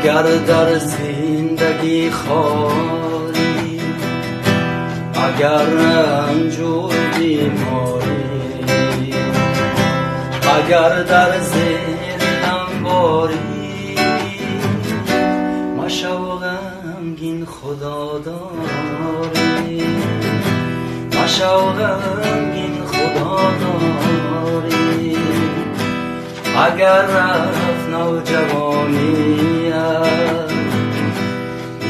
اگر در زندگی خالی، اگر رنج و بیماری، اگر در زیر انباری، مشو غمگین خدا داری، مشو غمگین خدا داری. اگر رفت نوجوانیت،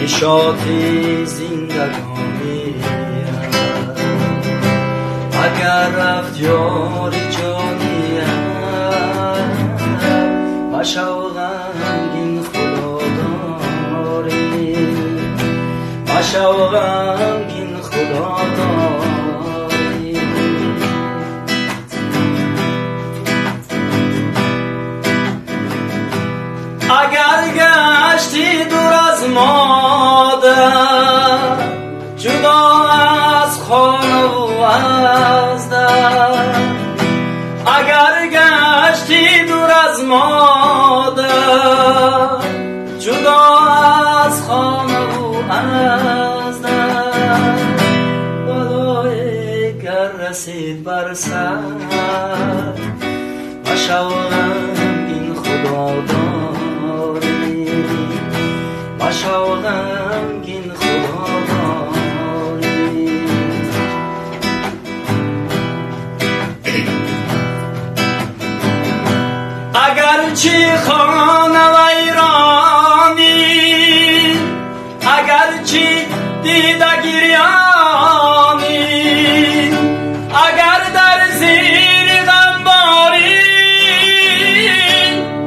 نشاطی زندگانیت، اگر رفت یاری جانیت، مشو غمگین خدا داری، مشو غمگین خدا داری. اگر گشتی دور از مادر، جدا از خانه و از در، اگر گشتی دور از مادر، جدا از خانه و از در، بلای گر رسید بر سر، مشو غمگین خدا داری، مشو غمگین خدا داری. اگرچه خانه ویرانی، اگرچه دیده گریانی، اگر در زیر غمباری،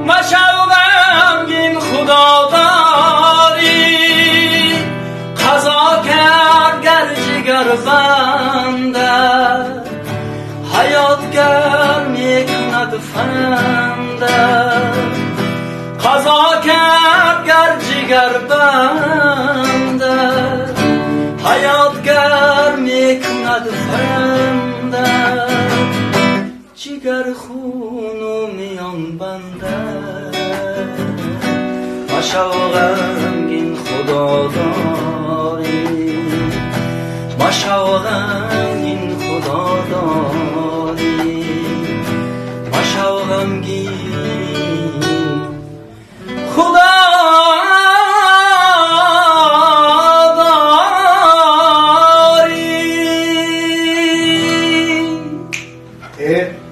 مشو غمگین خدا داری. قضا کرد گر جگر بنده، حیات گر میکند فنده، قضا کرد گر جگر بنده، حیات گر میکند فنده، جگر خون و میان بنده، مشو غمگین خدا داری، مشو غمگین خدا داری، مشو غمگین خدا داری.